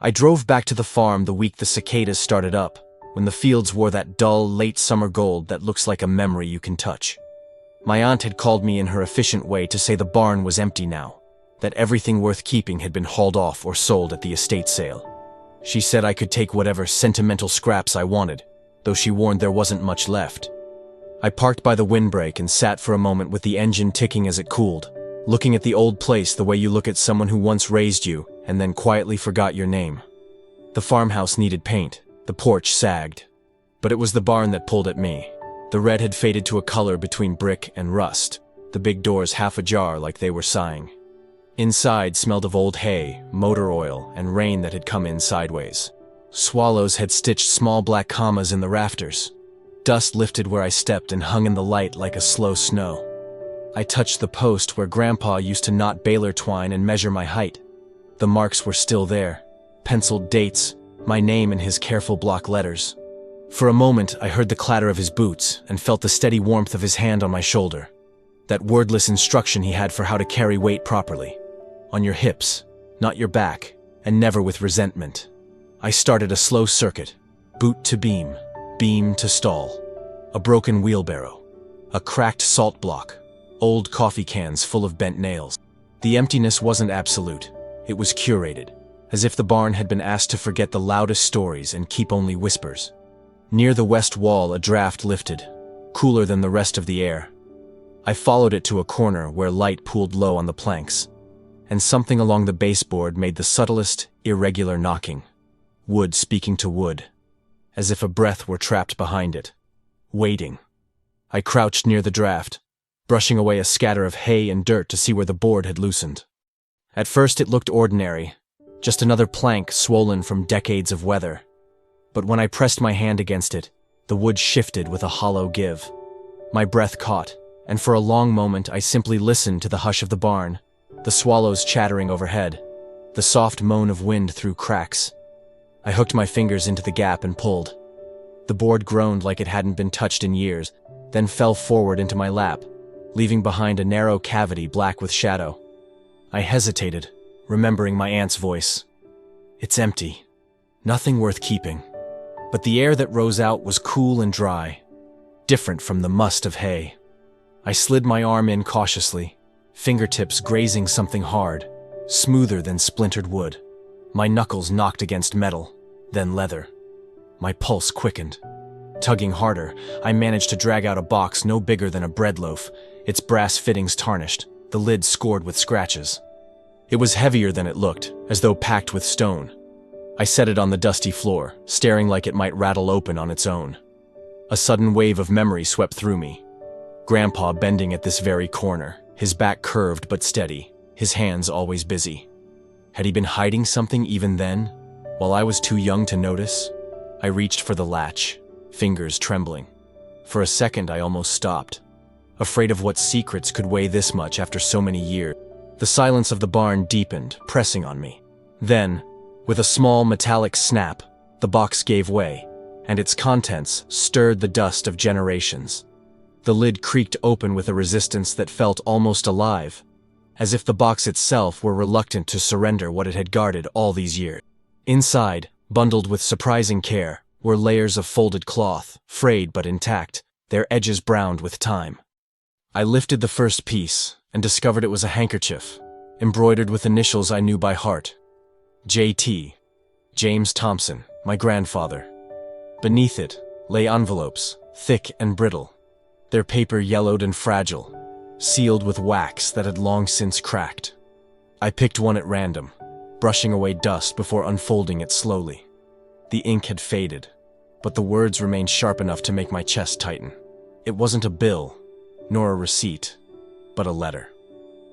I drove back to the farm the week the cicadas started up, when the fields wore that dull, late summer gold that looks like a memory you can touch. My aunt had called me in her efficient way to say the barn was empty now, that everything worth keeping had been hauled off or sold at the estate sale. She said I could take whatever sentimental scraps I wanted, though she warned there wasn't much left. I parked by the windbreak and sat for a moment with the engine ticking as it cooled, looking at the old place the way you look at someone who once raised you and then quietly forgot your name. The farmhouse needed paint, the porch sagged, but it was the barn that pulled at me. The red had faded to a color between brick and rust, the big doors half ajar like they were sighing. Inside smelled of old hay, motor oil, and rain that had come in sideways. Swallows had stitched small black commas in the rafters. Dust lifted where I stepped and hung in the light like a slow snow. I touched the post where Grandpa used to knot baler twine and measure my height. The marks were still there, penciled dates, my name in his careful block letters. For a moment, I heard the clatter of his boots and felt the steady warmth of his hand on my shoulder. That wordless instruction he had for how to carry weight properly. On your hips, not your back, and never with resentment. I started a slow circuit, boot to beam, beam to stall. A broken wheelbarrow, a cracked salt block, old coffee cans full of bent nails. The emptiness wasn't absolute, it was curated, as if the barn had been asked to forget the loudest stories and keep only whispers. Near the west wall, a draft lifted, cooler than the rest of the air. I followed it to a corner where light pooled low on the planks, and something along the baseboard made the subtlest, irregular knocking. Wood speaking to wood, as if a breath were trapped behind it, waiting. I crouched near the draft, brushing away a scatter of hay and dirt to see where the board had loosened. At first it looked ordinary, just another plank swollen from decades of weather. But when I pressed my hand against it, the wood shifted with a hollow give. My breath caught, and for a long moment I simply listened to the hush of the barn, the swallows chattering overhead, the soft moan of wind through cracks. I hooked my fingers into the gap and pulled. The board groaned like it hadn't been touched in years, then fell forward into my lap, leaving behind a narrow cavity black with shadow. I hesitated, remembering my aunt's voice. It's empty. Nothing worth keeping. But the air that rose out was cool and dry, different from the must of hay. I slid my arm in cautiously, fingertips grazing something hard, smoother than splintered wood. My knuckles knocked against metal, then leather. My pulse quickened. Tugging harder, I managed to drag out a box no bigger than a bread loaf, its brass fittings tarnished, the lid scored with scratches. It was heavier than it looked, as though packed with stone. I set it on the dusty floor, staring like it might rattle open on its own. A sudden wave of memory swept through me. Grandpa bending at this very corner, his back curved but steady, his hands always busy. Had he been hiding something even then, while I was too young to notice? I reached for the latch, fingers trembling. For a second I almost stopped, afraid of what secrets could weigh this much after so many years. The silence of the barn deepened, pressing on me. Then, with a small metallic snap, the box gave way, and its contents stirred the dust of generations. The lid creaked open with a resistance that felt almost alive, as if the box itself were reluctant to surrender what it had guarded all these years. Inside, bundled with surprising care, were layers of folded cloth, frayed but intact, their edges browned with time. I lifted the first piece and discovered it was a handkerchief, embroidered with initials I knew by heart. J.T., James Thompson, my grandfather. Beneath it lay envelopes, thick and brittle, their paper yellowed and fragile, sealed with wax that had long since cracked. I picked one at random, brushing away dust before unfolding it slowly. The ink had faded, but the words remained sharp enough to make my chest tighten. It wasn't a bill, nor a receipt, but a letter.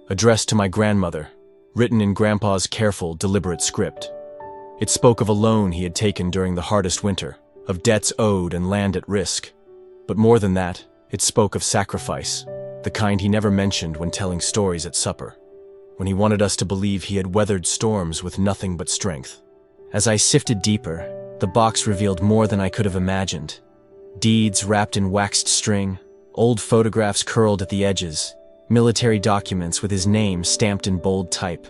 Addressed to my grandmother, written in Grandpa's careful, deliberate script. It spoke of a loan he had taken during the hardest winter, of debts owed and land at risk. But more than that, it spoke of sacrifice, the kind he never mentioned when telling stories at supper, when he wanted us to believe he had weathered storms with nothing but strength. As I sifted deeper, the box revealed more than I could have imagined. Deeds wrapped in waxed string, old photographs curled at the edges, military documents with his name stamped in bold type,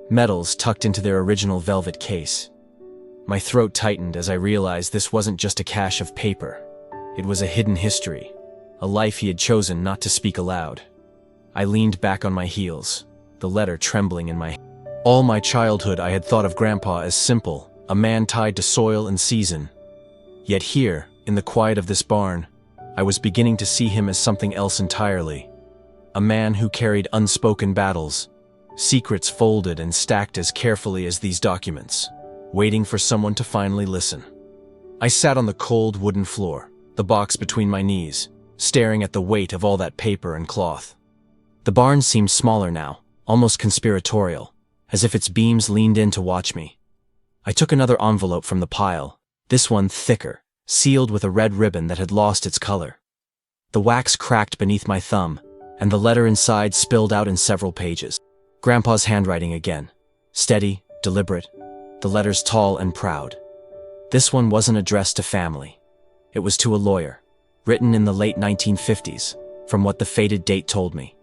medals tucked into their original velvet case. My throat tightened as I realized this wasn't just a cache of paper. It was a hidden history, a life he had chosen not to speak aloud. I leaned back on my heels, the letter trembling in my hand. All my childhood I had thought of Grandpa as simple, a man tied to soil and season. Yet here, in the quiet of this barn, I was beginning to see him as something else entirely. A man who carried unspoken battles, secrets folded and stacked as carefully as these documents, waiting for someone to finally listen. I sat on the cold wooden floor, the box between my knees, staring at the weight of all that paper and cloth. The barn seemed smaller now, almost conspiratorial, as if its beams leaned in to watch me. I took another envelope from the pile, this one thicker, sealed with a red ribbon that had lost its color. The wax cracked beneath my thumb, and the letter inside spilled out in several pages. Grandpa's handwriting again, steady, deliberate, the letters tall and proud. This one wasn't addressed to family. It was to a lawyer, written in the late 1950s, from what the faded date told me.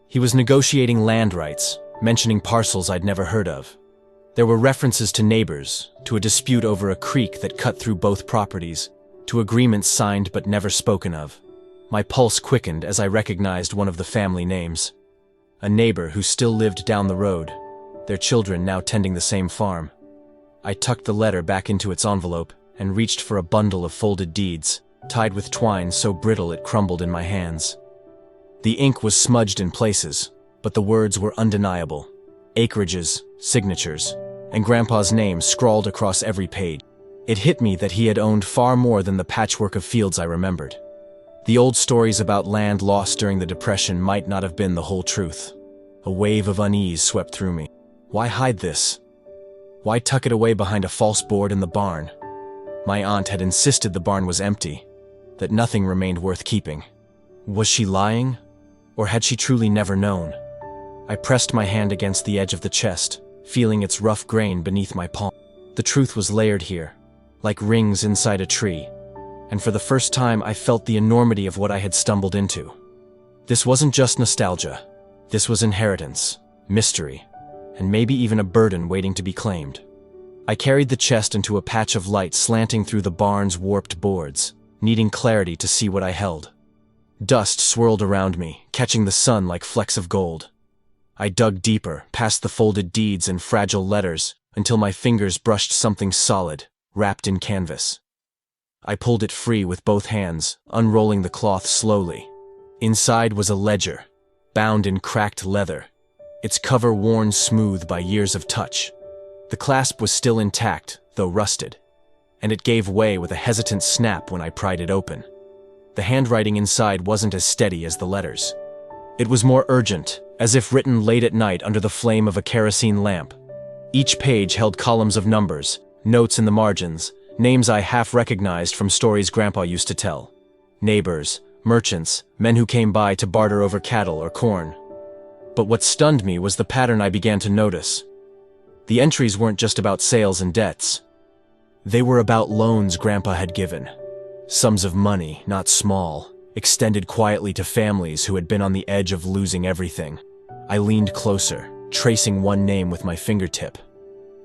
He was negotiating land rights, mentioning parcels I'd never heard of. There were references to neighbors, to a dispute over a creek that cut through both properties, to agreements signed but never spoken of. My pulse quickened as I recognized one of the family names. A neighbor who still lived down the road, their children now tending the same farm. I tucked the letter back into its envelope and reached for a bundle of folded deeds, tied with twine so brittle it crumbled in my hands. The ink was smudged in places, but the words were undeniable. Acreages, signatures, and Grandpa's name scrawled across every page. It hit me that he had owned far more than the patchwork of fields I remembered. The old stories about land lost during the Depression might not have been the whole truth. A wave of unease swept through me. Why hide this? Why tuck it away behind a false board in the barn? My aunt had insisted the barn was empty, that nothing remained worth keeping. Was she lying? Or had she truly never known? I pressed my hand against the edge of the chest, feeling its rough grain beneath my palm. The truth was layered here, like rings inside a tree, and for the first time I felt the enormity of what I had stumbled into. This wasn't just nostalgia. This was inheritance, mystery, and maybe even a burden waiting to be claimed. I carried the chest into a patch of light slanting through the barn's warped boards, needing clarity to see what I held. Dust swirled around me, catching the sun like flecks of gold. I dug deeper, past the folded deeds and fragile letters, until my fingers brushed something solid, wrapped in canvas. I pulled it free with both hands, unrolling the cloth slowly. Inside was a ledger, bound in cracked leather, its cover worn smooth by years of touch. The clasp was still intact, though rusted, and it gave way with a hesitant snap when I pried it open. The handwriting inside wasn't as steady as the letters. It was more urgent, as if written late at night under the flame of a kerosene lamp. Each page held columns of numbers, notes in the margins, names I half recognized from stories Grandpa used to tell. Neighbors, merchants, men who came by to barter over cattle or corn. But what stunned me was the pattern I began to notice. The entries weren't just about sales and debts. They were about loans Grandpa had given. Sums of money, not small, extended quietly to families who had been on the edge of losing everything. I leaned closer, tracing one name with my fingertip.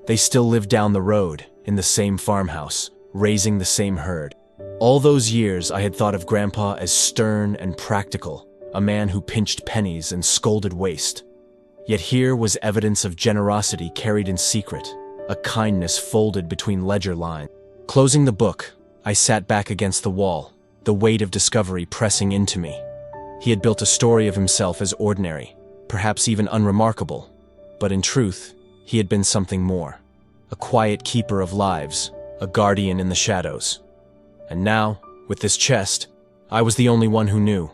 They still lived down the road, in the same farmhouse, raising the same herd. All those years I had thought of Grandpa as stern and practical, a man who pinched pennies and scolded waste. Yet here was evidence of generosity carried in secret, a kindness folded between ledger lines. Closing the book, I sat back against the wall, the weight of discovery pressing into me. He had built a story of himself as ordinary, perhaps even unremarkable, but in truth, he had been something more. A quiet keeper of lives, a guardian in the shadows. And now, with this chest, I was the only one who knew.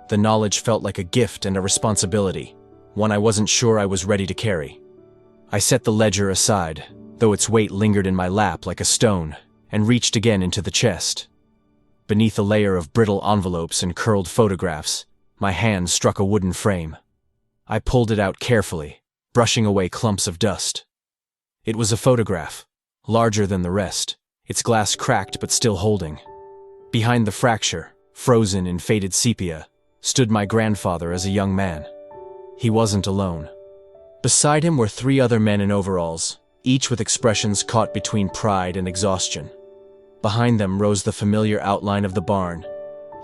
The knowledge felt like a gift and a responsibility, one I wasn't sure I was ready to carry. I set the ledger aside, though its weight lingered in my lap like a stone, and reached again into the chest. Beneath a layer of brittle envelopes and curled photographs, my hand struck a wooden frame. I pulled it out carefully, brushing away clumps of dust. It was a photograph, larger than the rest, its glass cracked but still holding. Behind the fracture, frozen in faded sepia, stood my grandfather as a young man. He wasn't alone. Beside him were 3 other men in overalls, each with expressions caught between pride and exhaustion. Behind them rose the familiar outline of the barn,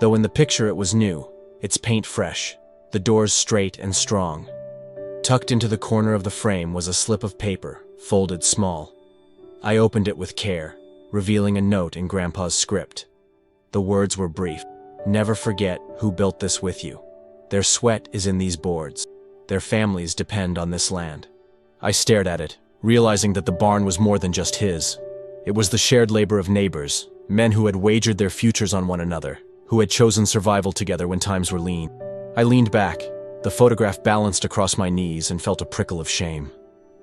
though in the picture it was new, its paint fresh, the doors straight and strong. Tucked into the corner of the frame was a slip of paper, folded small. I opened it with care, revealing a note in Grandpa's script. The words were brief. Never forget who built this with you. Their sweat is in these boards. Their families depend on this land. I stared at it, realizing that the barn was more than just his. It was the shared labor of neighbors, men who had wagered their futures on one another, who had chosen survival together when times were lean. I leaned back, the photograph balanced across my knees, and felt a prickle of shame.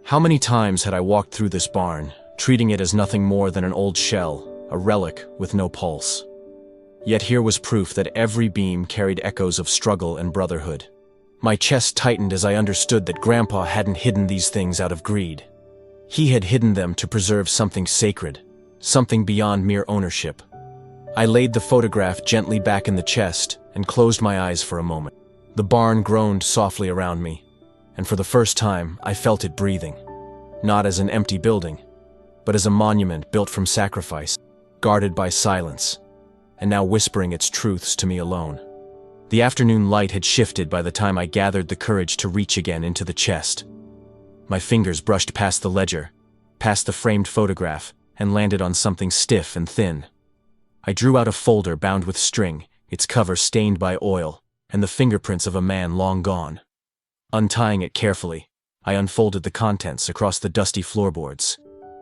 How many times had I walked through this barn, treating it as nothing more than an old shell, a relic with no pulse? Yet here was proof that every beam carried echoes of struggle and brotherhood. My chest tightened as I understood that Grandpa hadn't hidden these things out of greed. He had hidden them to preserve something sacred, something beyond mere ownership. I laid the photograph gently back in the chest and closed my eyes for a moment. The barn groaned softly around me, and for the first time I felt it breathing. Not as an empty building, but as a monument built from sacrifice, guarded by silence, and now whispering its truths to me alone. The afternoon light had shifted by the time I gathered the courage to reach again into the chest. My fingers brushed past the ledger, past the framed photograph, and landed on something stiff and thin. I drew out a folder bound with string, its cover stained by oil, and the fingerprints of a man long gone. Untying it carefully, I unfolded the contents across the dusty floorboards.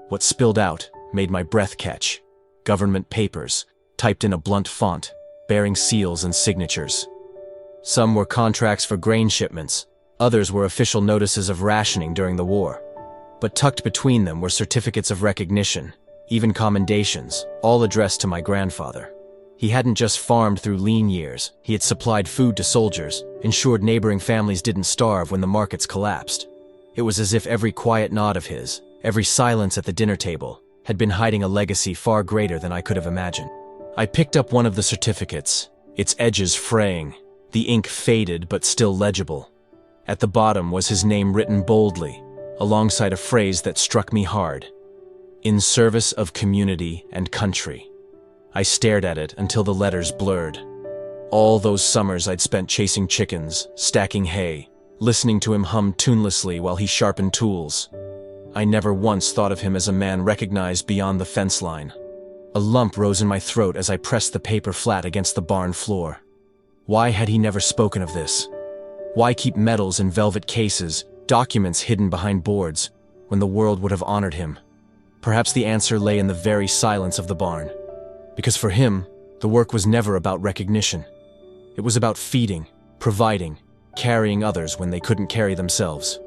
What spilled out made my breath catch. Government papers, typed in a blunt font, bearing seals and signatures. Some were contracts for grain shipments, others were official notices of rationing during the war. But tucked between them were certificates of recognition, even commendations, all addressed to my grandfather. He hadn't just farmed through lean years, he had supplied food to soldiers, ensured neighboring families didn't starve when the markets collapsed. It was as if every quiet nod of his, every silence at the dinner table, had been hiding a legacy far greater than I could have imagined. I picked up one of the certificates, its edges fraying, the ink faded but still legible. At the bottom was his name written boldly, alongside a phrase that struck me hard: "In service of community and country." I stared at it until the letters blurred. All those summers I'd spent chasing chickens, stacking hay, listening to him hum tunelessly while he sharpened tools. I never once thought of him as a man recognized beyond the fence line. A lump rose in my throat as I pressed the paper flat against the barn floor. Why had he never spoken of this? Why keep medals in velvet cases, documents hidden behind boards, when the world would have honored him? Perhaps the answer lay in the very silence of the barn. Because for him, the work was never about recognition. It was about feeding, providing, carrying others when they couldn't carry themselves.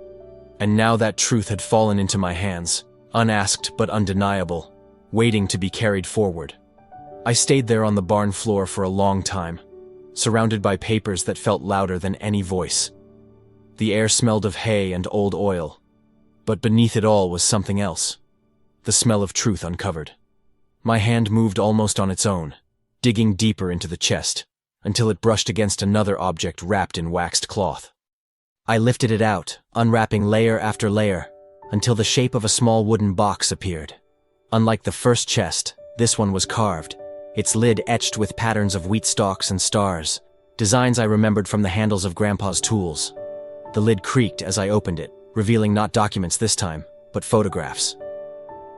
And now that truth had fallen into my hands, unasked but undeniable, waiting to be carried forward. I stayed there on the barn floor for a long time, surrounded by papers that felt louder than any voice. The air smelled of hay and old oil, but beneath it all was something else. The smell of truth uncovered. My hand moved almost on its own, digging deeper into the chest, until it brushed against another object wrapped in waxed cloth. I lifted it out, unwrapping layer after layer, until the shape of a small wooden box appeared. Unlike the first chest, this one was carved, its lid etched with patterns of wheat stalks and stars, designs I remembered from the handles of Grandpa's tools. The lid creaked as I opened it, revealing not documents this time, but photographs.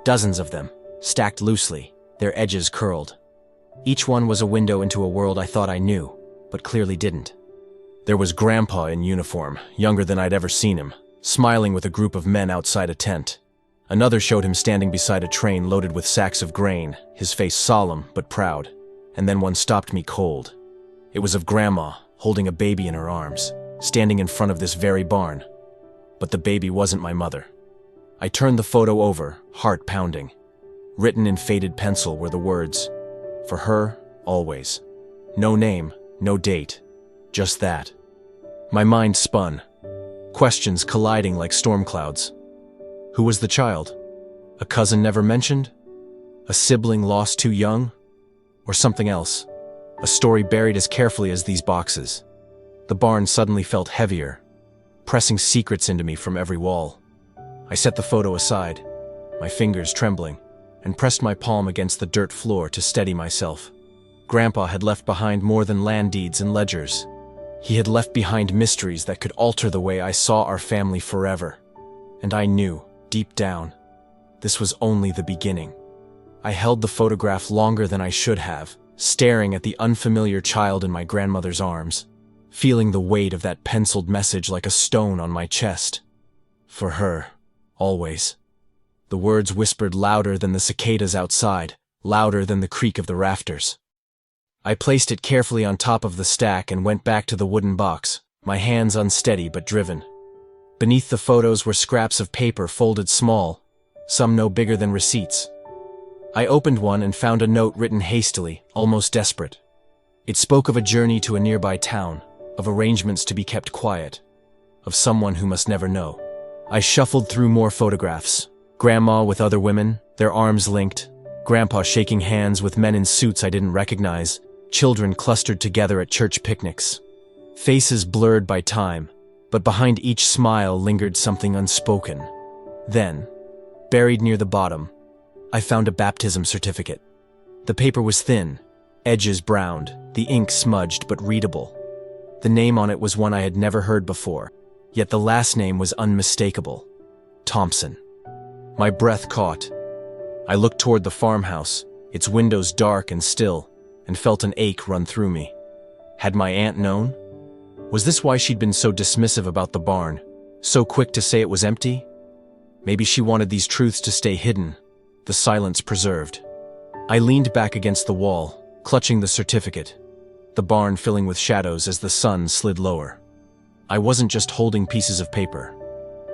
Dozens of them, stacked loosely, their edges curled. Each one was a window into a world I thought I knew, but clearly didn't. There was Grandpa in uniform, younger than I'd ever seen him, smiling with a group of men outside a tent. Another showed him standing beside a train loaded with sacks of grain, his face solemn but proud. And then one stopped me cold. It was of Grandma, holding a baby in her arms, standing in front of this very barn. But the baby wasn't my mother. I turned the photo over, heart pounding. Written in faded pencil were the words, "For her, always." No name, no date, just that. My mind spun, questions colliding like storm clouds. Who was the child? A cousin never mentioned? A sibling lost too young? Or something else? A story buried as carefully as these boxes. The barn suddenly felt heavier, pressing secrets into me from every wall. I set the photo aside, my fingers trembling, and pressed my palm against the dirt floor to steady myself. Grandpa had left behind more than land deeds and ledgers. He had left behind mysteries that could alter the way I saw our family forever. And I knew, deep down, this was only the beginning. I held the photograph longer than I should have, staring at the unfamiliar child in my grandmother's arms, feeling the weight of that penciled message like a stone on my chest. For her, always. The words whispered louder than the cicadas outside, louder than the creak of the rafters. I placed it carefully on top of the stack and went back to the wooden box, my hands unsteady but driven. Beneath the photos were scraps of paper folded small, some no bigger than receipts. I opened one and found a note written hastily, almost desperate. It spoke of a journey to a nearby town, of arrangements to be kept quiet, of someone who must never know. I shuffled through more photographs. Grandma with other women, their arms linked, Grandpa shaking hands with men in suits I didn't recognize, children clustered together at church picnics. Faces blurred by time, but behind each smile lingered something unspoken. Then, buried near the bottom, I found a baptism certificate. The paper was thin, edges browned, the ink smudged but readable. The name on it was one I had never heard before, yet the last name was unmistakable. Thompson. My breath caught. I looked toward the farmhouse, its windows dark and still, and felt an ache run through me. Had my aunt known? Was this why she'd been so dismissive about the barn, so quick to say it was empty? Maybe she wanted these truths to stay hidden, the silence preserved. I leaned back against the wall, clutching the certificate, the barn filling with shadows as the sun slid lower. I wasn't just holding pieces of paper.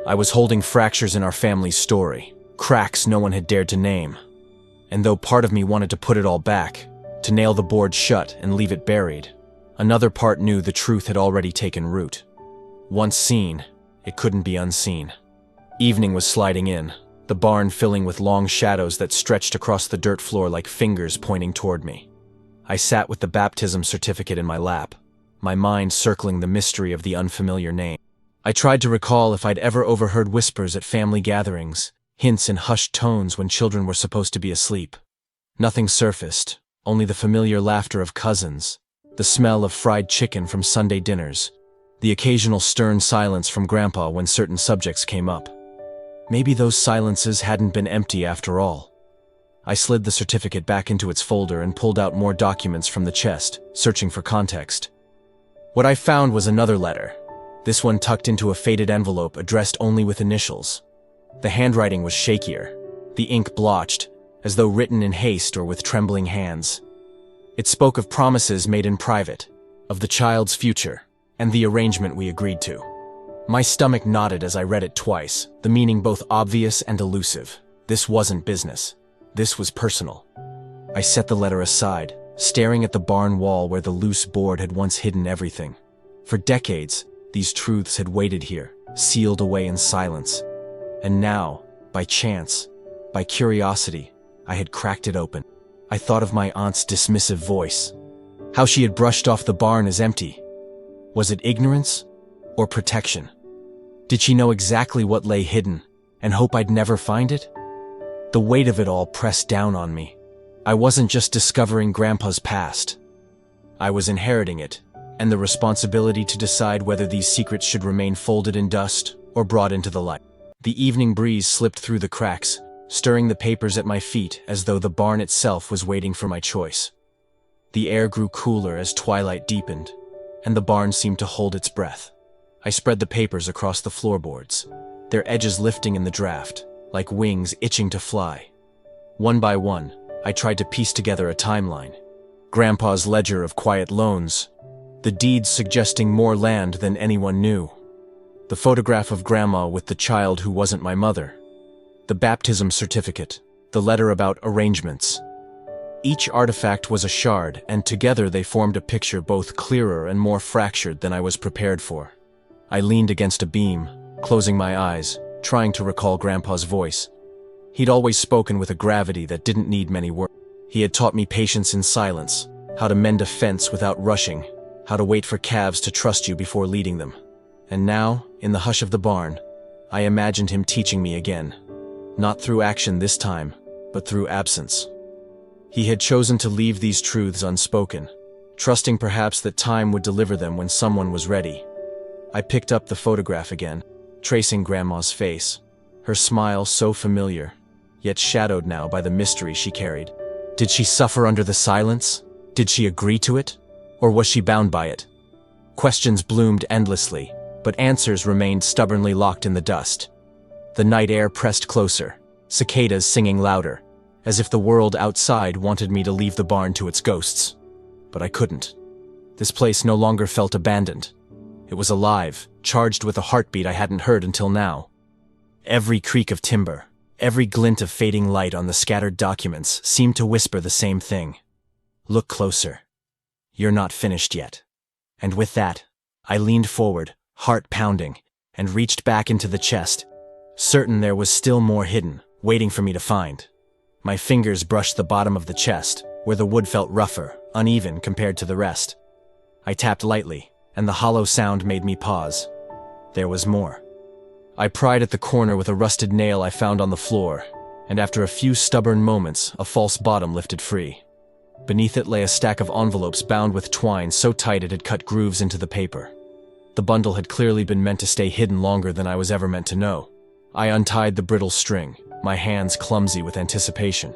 I was holding fractures in our family's story, cracks no one had dared to name. And though part of me wanted to put it all back, to nail the board shut and leave it buried, another part knew the truth had already taken root. Once seen, it couldn't be unseen. Evening was sliding in, the barn filling with long shadows that stretched across the dirt floor like fingers pointing toward me. I sat with the baptism certificate in my lap, my mind circling the mystery of the unfamiliar name. I tried to recall if I'd ever overheard whispers at family gatherings, hints in hushed tones when children were supposed to be asleep. Nothing surfaced, only the familiar laughter of cousins, the smell of fried chicken from Sunday dinners, the occasional stern silence from Grandpa when certain subjects came up. Maybe those silences hadn't been empty after all. I slid the certificate back into its folder and pulled out more documents from the chest, searching for context. What I found was another letter, this one tucked into a faded envelope addressed only with initials. The handwriting was shakier, the ink blotched, as though written in haste or with trembling hands. It spoke of promises made in private, of the child's future, and the arrangement we agreed to. My stomach knotted as I read it twice, the meaning both obvious and elusive. This wasn't business. This was personal. I set the letter aside, staring at the barn wall where the loose board had once hidden everything. For decades, these truths had waited here, sealed away in silence. And now, by chance, by curiosity, I had cracked it open. I thought of my aunt's dismissive voice, how she had brushed off the barn as empty. Was it ignorance or protection? Did she know exactly what lay hidden and hope I'd never find it? The weight of it all pressed down on me. I wasn't just discovering Grandpa's past. I was inheriting it, and the responsibility to decide whether these secrets should remain folded in dust or brought into the light. The evening breeze slipped through the cracks, stirring the papers at my feet as though the barn itself was waiting for my choice. The air grew cooler as twilight deepened, and the barn seemed to hold its breath. I spread the papers across the floorboards, their edges lifting in the draft, like wings itching to fly. One by one, I tried to piece together a timeline. Grandpa's ledger of quiet loans, the deeds suggesting more land than anyone knew. The photograph of Grandma with the child who wasn't my mother. The baptism certificate, the letter about arrangements. Each artifact was a shard, and together they formed a picture both clearer and more fractured than I was prepared for. I leaned against a beam, closing my eyes, trying to recall Grandpa's voice. He'd always spoken with a gravity that didn't need many words. He had taught me patience in silence, how to mend a fence without rushing, how to wait for calves to trust you before leading them. And now, in the hush of the barn, I imagined him teaching me again. Not through action this time, but through absence. He had chosen to leave these truths unspoken, trusting perhaps that time would deliver them when someone was ready. I picked up the photograph again, tracing Grandma's face, her smile so familiar, yet shadowed now by the mystery she carried. Did she suffer under the silence? Did she agree to it? Or was she bound by it? Questions bloomed endlessly, but answers remained stubbornly locked in the dust. The night air pressed closer, cicadas singing louder, as if the world outside wanted me to leave the barn to its ghosts. But I couldn't. This place no longer felt abandoned. It was alive, charged with a heartbeat I hadn't heard until now. Every creak of timber, every glint of fading light on the scattered documents seemed to whisper the same thing. Look closer. You're not finished yet. And with that, I leaned forward, heart pounding, and reached back into the chest, certain there was still more hidden, waiting for me to find. My fingers brushed the bottom of the chest, where the wood felt rougher, uneven compared to the rest. I tapped lightly, and the hollow sound made me pause. There was more. I pried at the corner with a rusted nail I found on the floor, and after a few stubborn moments, a false bottom lifted free. Beneath it lay a stack of envelopes bound with twine so tight it had cut grooves into the paper. The bundle had clearly been meant to stay hidden longer than I was ever meant to know. I untied the brittle string, my hands clumsy with anticipation.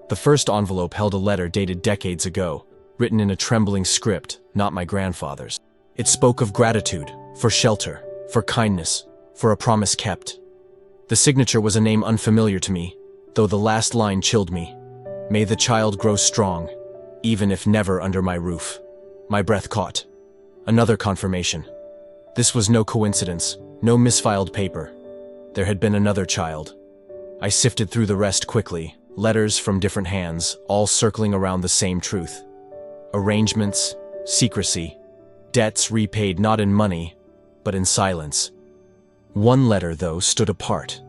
The first envelope held a letter dated decades ago, written in a trembling script, not my grandfather's. It spoke of gratitude, for shelter, for kindness, for a promise kept. The signature was a name unfamiliar to me, though the last line chilled me. May the child grow strong, even if never under my roof. My breath caught. Another confirmation. This was no coincidence, no misfiled paper. There had been another child. I sifted through the rest quickly, letters from different hands, all circling around the same truth. Arrangements, secrecy, debts repaid not in money, but in silence. One letter, though, stood apart.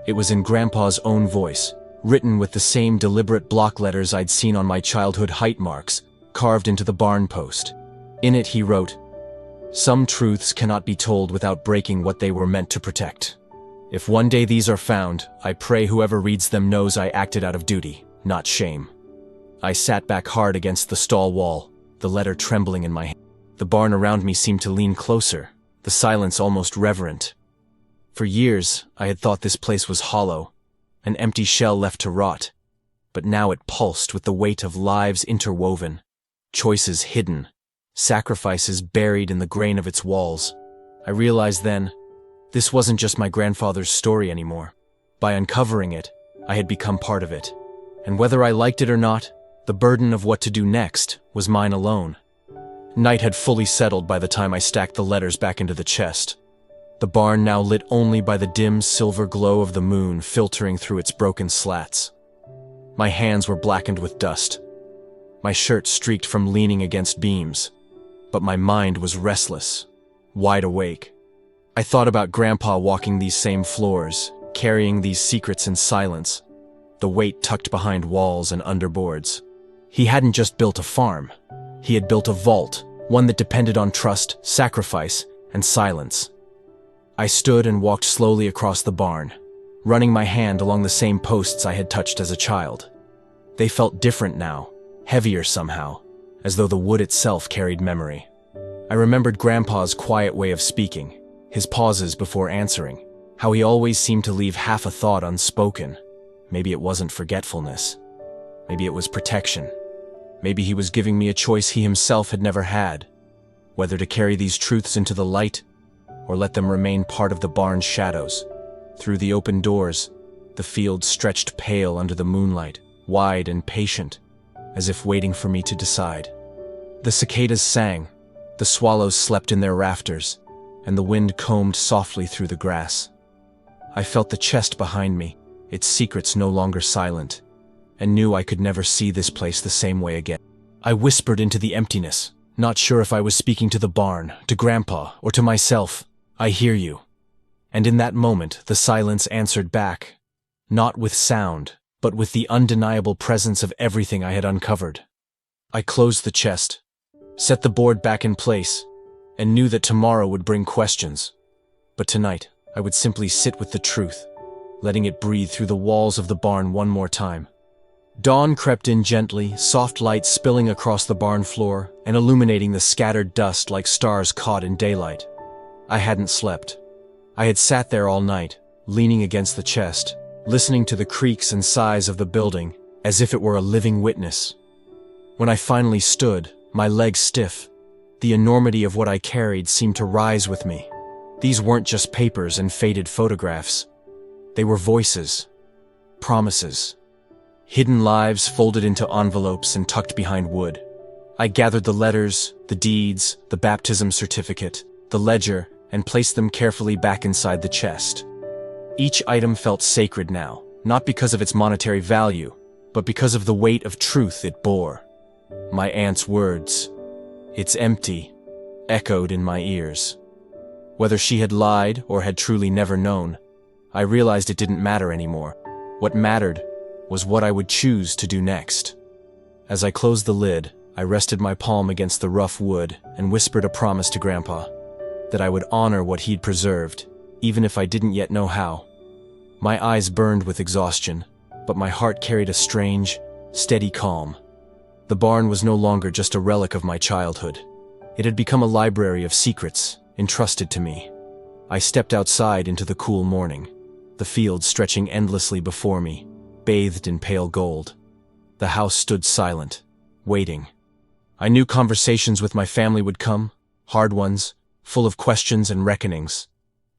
It was in Grandpa's own voice, written with the same deliberate block letters I'd seen on my childhood height marks, carved into the barn post. In it he wrote, "Some truths cannot be told without breaking what they were meant to protect. If one day these are found, I pray whoever reads them knows I acted out of duty, not shame." I sat back hard against the stall wall, the letter trembling in my hand. The barn around me seemed to lean closer, the silence almost reverent. For years, I had thought this place was hollow, an empty shell left to rot, but now it pulsed with the weight of lives interwoven, choices hidden, sacrifices buried in the grain of its walls. I realized then, this wasn't just my grandfather's story anymore. By uncovering it, I had become part of it. And whether I liked it or not, the burden of what to do next was mine alone. Night had fully settled by the time I stacked the letters back into the chest. The barn now lit only by the dim silver glow of the moon filtering through its broken slats. My hands were blackened with dust. My shirt streaked from leaning against beams. But my mind was restless, wide awake. I thought about Grandpa walking these same floors, carrying these secrets in silence, the weight tucked behind walls and underboards. He hadn't just built a farm. He had built a vault, one that depended on trust, sacrifice, and silence. I stood and walked slowly across the barn, running my hand along the same posts I had touched as a child. They felt different now, heavier somehow, as though the wood itself carried memory. I remembered Grandpa's quiet way of speaking, his pauses before answering, how he always seemed to leave half a thought unspoken. Maybe it wasn't forgetfulness. Maybe it was protection. Maybe he was giving me a choice he himself had never had, whether to carry these truths into the light or let them remain part of the barn's shadows. Through the open doors, the field stretched pale under the moonlight, wide and patient, as if waiting for me to decide. The cicadas sang, the swallows slept in their rafters, and the wind combed softly through the grass. I felt the chest behind me, its secrets no longer silent, and knew I could never see this place the same way again. I whispered into the emptiness, not sure if I was speaking to the barn, to Grandpa, or to myself. "I hear you." And in that moment, the silence answered back, not with sound, but with the undeniable presence of everything I had uncovered. I closed the chest, set the board back in place, and knew that tomorrow would bring questions. But tonight, I would simply sit with the truth, letting it breathe through the walls of the barn one more time. Dawn crept in gently, soft light spilling across the barn floor and illuminating the scattered dust like stars caught in daylight. I hadn't slept. I had sat there all night, leaning against the chest, listening to the creaks and sighs of the building, as if it were a living witness. When I finally stood, my legs stiff, the enormity of what I carried seemed to rise with me. These weren't just papers and faded photographs. They were voices, promises, hidden lives folded into envelopes and tucked behind wood. I gathered the letters, the deeds, the baptism certificate, the ledger, and placed them carefully back inside the chest. Each item felt sacred now, not because of its monetary value, but because of the weight of truth it bore. My aunt's words, "It's empty," echoed in my ears. Whether she had lied or had truly never known, I realized it didn't matter anymore. What mattered was what I would choose to do next. As I closed the lid, I rested my palm against the rough wood and whispered a promise to Grandpa, that I would honor what he'd preserved, even if I didn't yet know how. My eyes burned with exhaustion, but my heart carried a strange, steady calm. The barn was no longer just a relic of my childhood. It had become a library of secrets, entrusted to me. I stepped outside into the cool morning, the fields stretching endlessly before me, bathed in pale gold. The house stood silent, waiting. I knew conversations with my family would come, hard ones, full of questions and reckonings.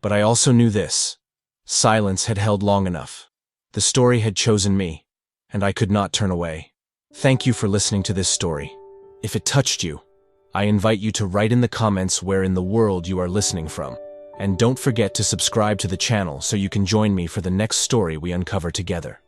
But I also knew this: silence had held long enough. The story had chosen me, and I could not turn away. Thank you for listening to this story. If it touched you, I invite you to write in the comments where in the world you are listening from. And don't forget to subscribe to the channel so you can join me for the next story we uncover together.